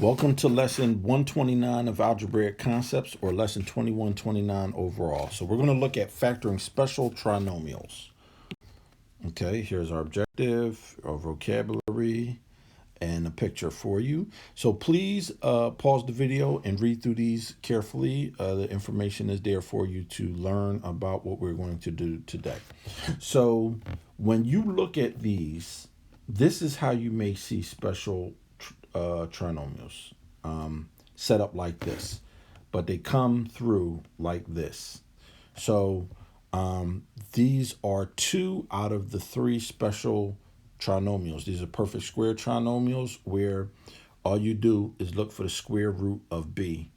Welcome to lesson 129 of algebraic concepts, or lesson 2129 overall. So we're going to look at factoring special trinomials. Okay, here's our objective, our vocabulary, and a picture for you. So please pause the video and read through these carefully. The information is there for you to learn about what we're going to do today. So when you look at these, this is how you may see special trinomials set up like this, but they come through like this. So these are two out of the three special trinomials. These are perfect square trinomials where all you do is look for the square root of b,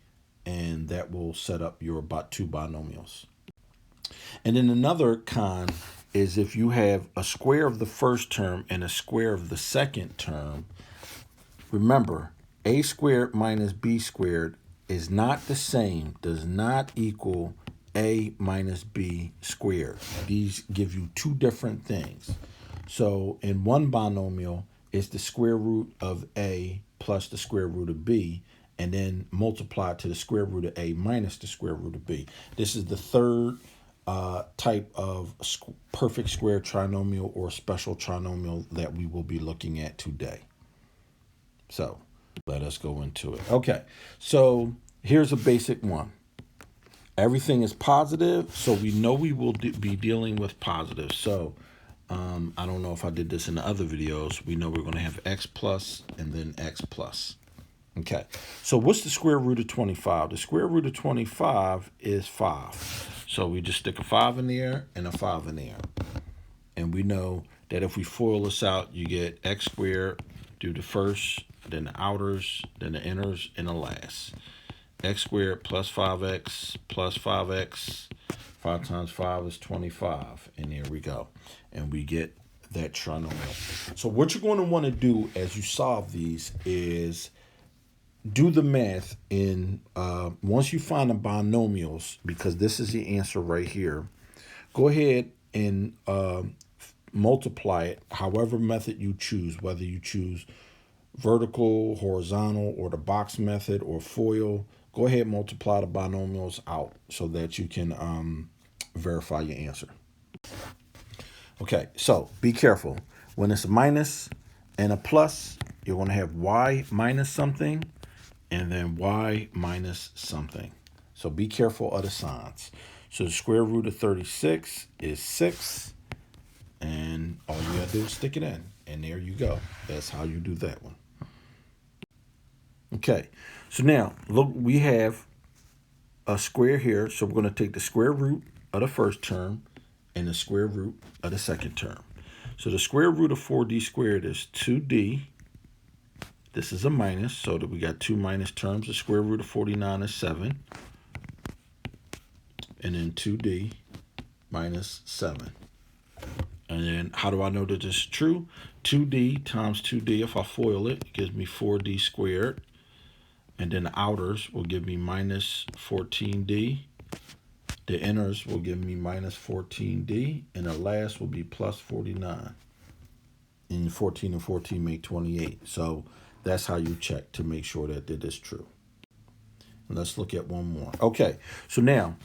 and that will set up your two binomials. And then another kind is if you have a square of the first term and a square of the second term. Remember, a squared minus b squared is not the same, does not equal a minus b squared. These give you two different things. So in one binomial, it's the square root of a plus the square root of b, and then multiply to the square root of a minus the square root of b. This is the third type of perfect square trinomial or special trinomial that we will be looking at today. So let us go into it. Okay, so here's a basic one. Everything is positive, so we know we will be dealing with positive. So I don't know if I did this in the other videos. We know we're going to have x plus and then x plus. Okay, so what's the square root of 25? The square root of 25 is 5. So we just stick a 5 in the air and a 5 in the air. And we know that if we FOIL this out, you get x squared, do the first, then the outers, then the inners, and the last. X squared plus 5x plus 5x. 5 times 5 is 25. And there we go. And we get that trinomial. So what you're going to want to do as you solve these is do the math in, once you find the binomials, because this is the answer right here, go ahead and multiply it however method you choose, whether you choose vertical, horizontal, or the box method, or FOIL. Go ahead and multiply the binomials out so that you can verify your answer. Okay, so be careful. When it's a minus and a plus, you're going to have y minus something and then y minus something. So be careful of the signs. So the square root of 36 is 6. And all you gotta do is stick it in. And there you go. That's how you do that one. Okay, so now look, we have a square here. So we're going to take the square root of the first term and the square root of the second term. So the square root of 4d squared is 2d. This is a minus, so that we got two minus terms. The square root of 49 is 7. And then 2d minus 7. And then how do I know that this is true? 2d times 2d, if I FOIL it, gives me 4d squared. And then the outers will give me minus 14d. The inners will give me minus 14d. And the last will be plus 49. And 14 and 14 make 28. So that's how you check to make sure that it is true. And let's look at one more. Okay, so now,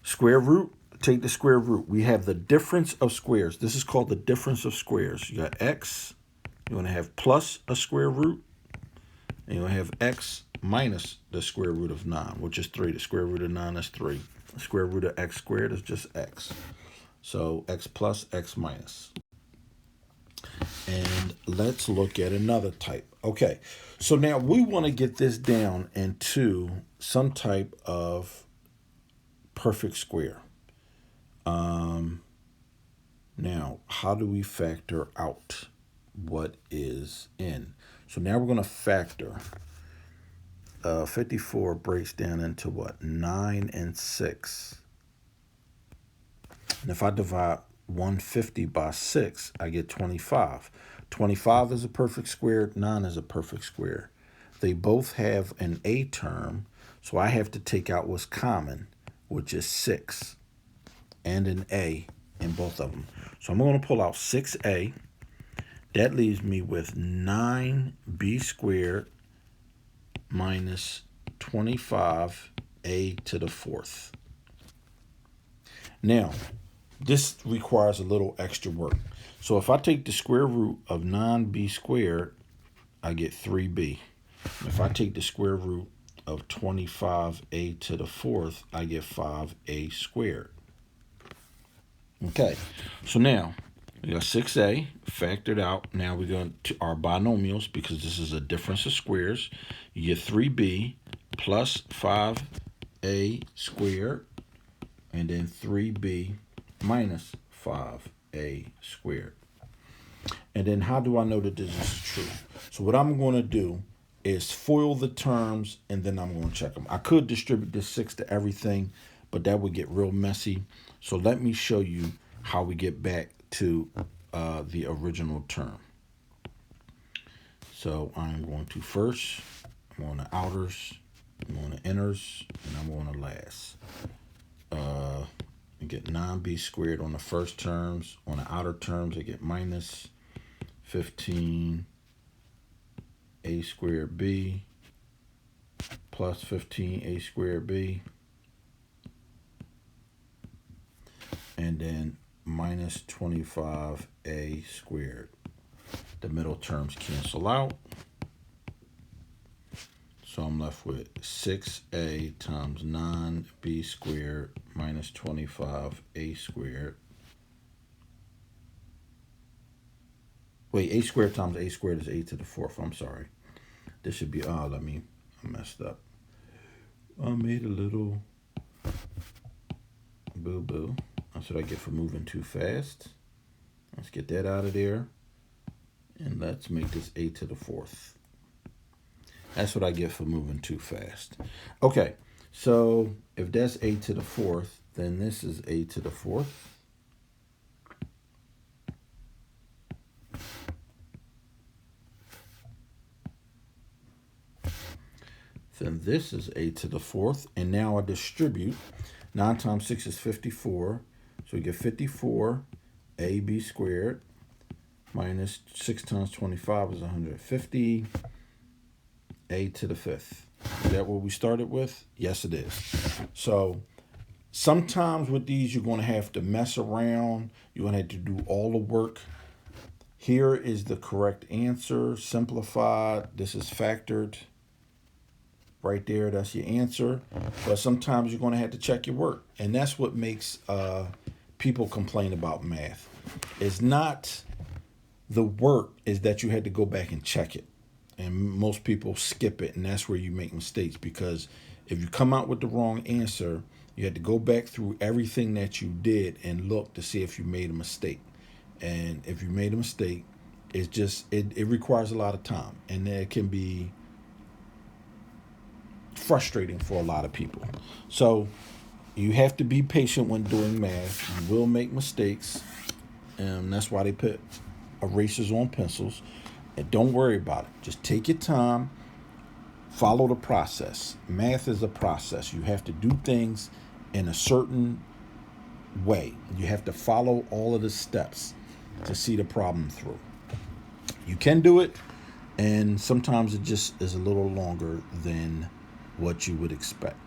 square root. Take the square root. We have the difference of squares. This is called the difference of squares. You got x. You're going to have plus a square root. And you'll have x minus the square root of 9, which is 3. The square root of 9 is 3. The square root of x squared is just x. So x plus, x minus. And let's look at another type. Okay, so now we want to get this down into some type of perfect square. Now, how do we factor out what is in? So now we're going to factor. 54 breaks down into what? 9 and 6. And if I divide 150 by 6, I get 25. 25 is a perfect square. 9 is a perfect square. They both have an a term, so I have to take out what's common, which is 6, and an a in both of them. So I'm going to pull out 6a. That leaves me with 9b squared minus 25a to the fourth. Now, this requires a little extra work. So if I take the square root of 9b squared, I get 3b. If I take the square root of 25a to the fourth, I get 5a squared. Okay, so now we got 6a factored out. Now we're going to our binomials because this is a difference of squares. You get 3b plus 5a squared, and then 3b minus 5a squared. And then how do I know that this is true? So what I'm going to do is FOIL the terms, and then I'm going to check them. I could distribute this 6 to everything, but that would get real messy. So let me show you how we get back to the original term. So I'm going to first, I'm on the outers, I'm on the inners, and I'm on the last. You get 9b squared on the first terms. On the outer terms, I get minus 15a squared b plus 15a squared b, and then minus 25a squared. The middle terms cancel out, so I'm left with 6a times 9b squared minus 25a squared. Wait, a squared times a squared is a to the fourth. I'm sorry. This should be, I messed up. I made a little boo-boo. That's what I get for moving too fast. Let's get that out of there. And let's make this a to the fourth. That's what I get for moving too fast. Okay, so if that's a to the fourth, then this is a to the fourth. Then this is a to the fourth. And now I distribute. 9 times 6 is 54. So we get 54 ab squared minus 6 times 25 is 150 a to the fifth. Is that what we started with? Yes, it is. So sometimes with these, you're going to have to mess around. You're going to have to do all the work. Here is the correct answer, simplified. This is factored. Right there, that's your answer. But sometimes you're going to have to check your work. And that's what makes people complain about math. It's not the work, is that you had to go back and check it. And most people skip it, and that's where you make mistakes. Because if you come out with the wrong answer, you had to go back through everything that you did and look to see if you made a mistake. And if you made a mistake, it's just, it requires a lot of time. And it can be frustrating for a lot of people. So you have to be patient when doing math. You will make mistakes, and that's why they put erasers on pencils. And don't worry about it. Just take your time, follow the process. Math is a process. You have to do things in a certain way. You have to follow all of the steps to see the problem through. You can do it, and sometimes it just is a little longer than what you would expect.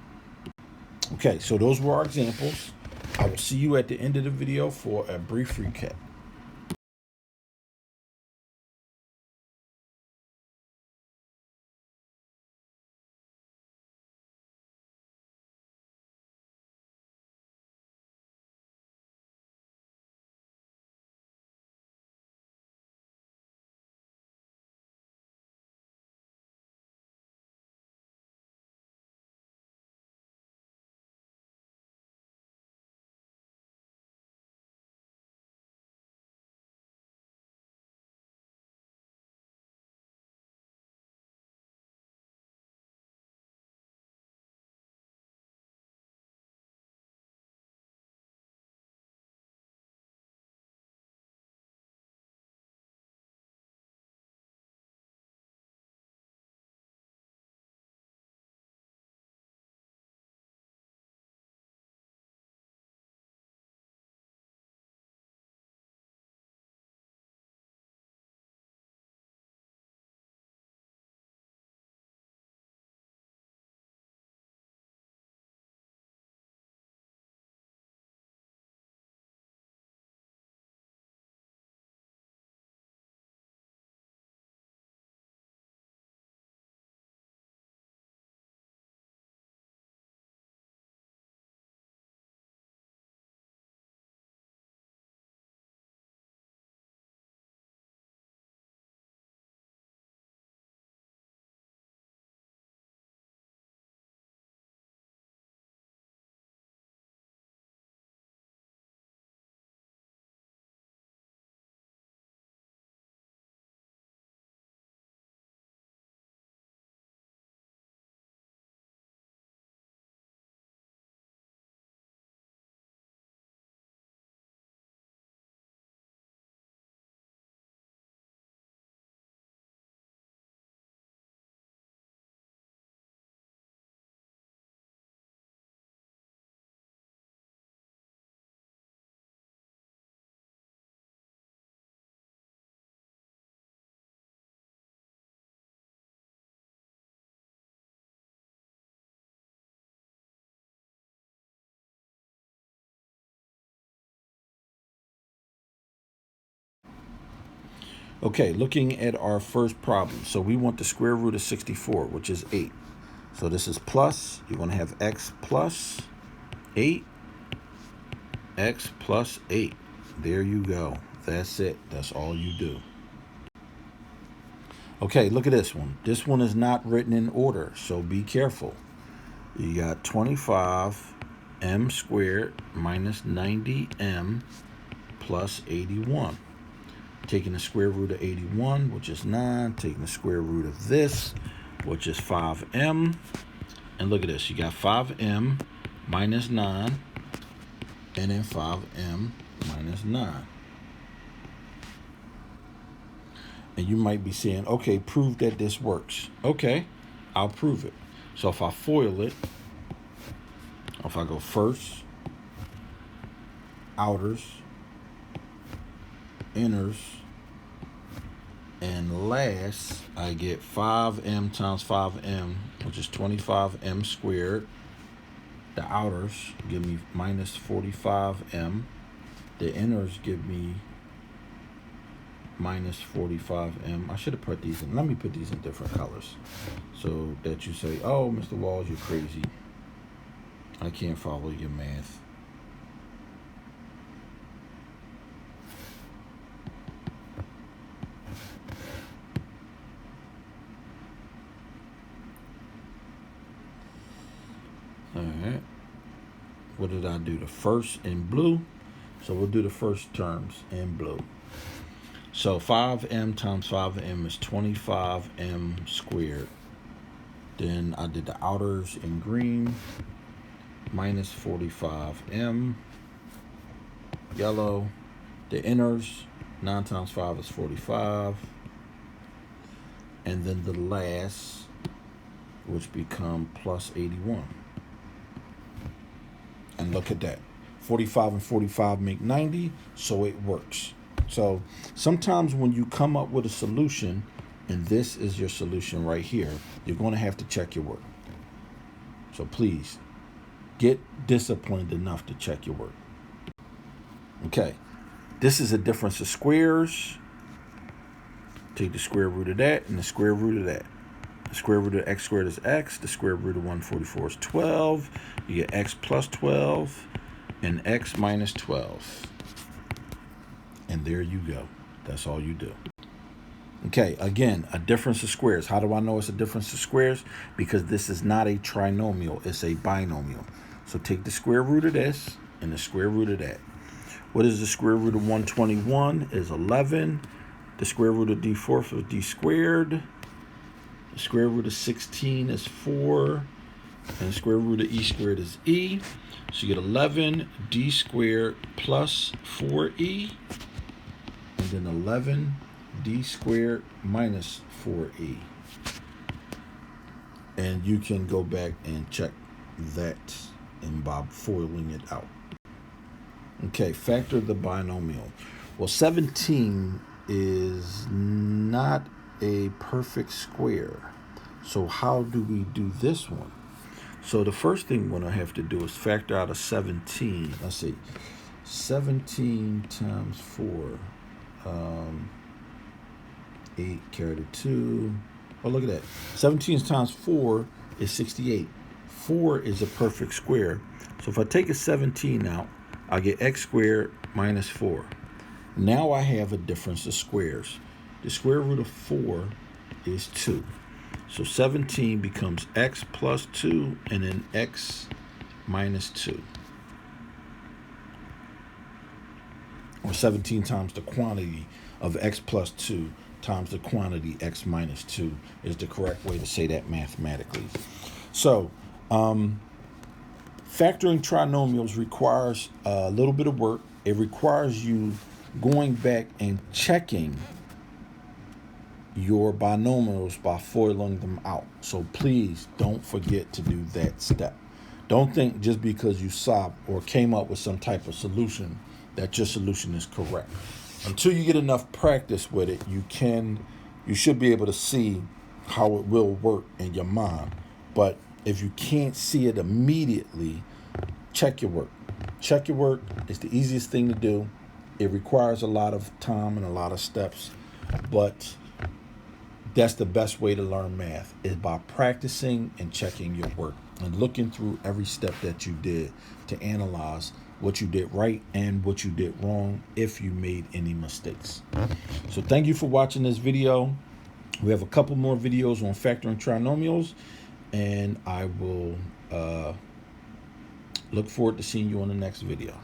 Okay, so those were our examples. I will see you at the end of the video for a brief recap. Okay, looking at our first problem. So we want the square root of 64, which is 8. So this is plus. You want to have x plus 8. X plus 8. There you go. That's it. That's all you do. Okay, look at this one. This one is not written in order, so be careful. You got 25m squared minus 90m plus 81. Taking the square root of 81, which is 9. Taking the square root of this, which is 5m. And look at this. You got 5m minus 9. And then 5m minus 9. And you might be saying, okay, prove that this works. Okay, I'll prove it. So if I FOIL it, if I go first, outers, inners, and last, I get 5m times 5m, which is 25m squared. The outers give me minus 45m. The inners give me minus 45m. I should have put these in. Let me put these in different colors so that you say, oh, Mr. Walls, you're crazy. I can't follow your math. All right. What did I do? The first in blue. So we'll do the first terms in blue. So 5m times 5m is 25m squared. Then I did the outers in green. Minus 45m. Yellow. The inners. 9 times 5 is 45. And then the last, which become plus 81. And look at that. 45 and 45 make 90, so it works. So sometimes when you come up with a solution, and this is your solution right here, you're going to have to check your work. So please, get disciplined enough to check your work. Okay, this is a difference of squares. Take the square root of that and the square root of that. The square root of x squared is x. The square root of 144 is 12. You get x plus 12 and x minus 12. And there you go. That's all you do. Okay, again, a difference of squares. How do I know it's a difference of squares? Because this is not a trinomial, it's a binomial. So take the square root of this and the square root of that. What is the square root of 121? Is 11. The square root of d4 is d squared. The square root of 16 is 4. And the square root of e squared is e. So you get 11 d squared plus 4e. And then 11 d squared minus 4e. And you can go back and check that and by foiling it out. Okay, factor the binomial. Well, 17 is not a perfect square. So how do we do this one? So the first thing we're going to have to do is factor out a 17. Let's see. 17 times 4. 8 carry the 2. Oh, look at that. 17 times 4 is 68. 4 is a perfect square. So if I take a 17 out, I get x squared minus 4. Now I have a difference of squares. The square root of 4 is 2. So 17 becomes x plus 2 and then x minus 2. Or 17 times the quantity of x plus 2 times the quantity x minus 2 is the correct way to say that mathematically. So factoring trinomials requires a little bit of work. It requires you going back and checking your binomials by foiling them out. So please don't forget to do that step. Don't think just because you solved or came up with some type of solution that your solution is correct. Until you get enough practice with it, you should be able to see how it will work in your mind. But if you can't see it immediately, check your work. Check your work. It's the easiest thing to do. It requires a lot of time and a lot of steps, but that's the best way to learn math, is by practicing and checking your work and looking through every step that you did to analyze what you did right and what you did wrong if you made any mistakes. So thank you for watching this video. We have a couple more videos on factoring trinomials, and I will look forward to seeing you on the next video.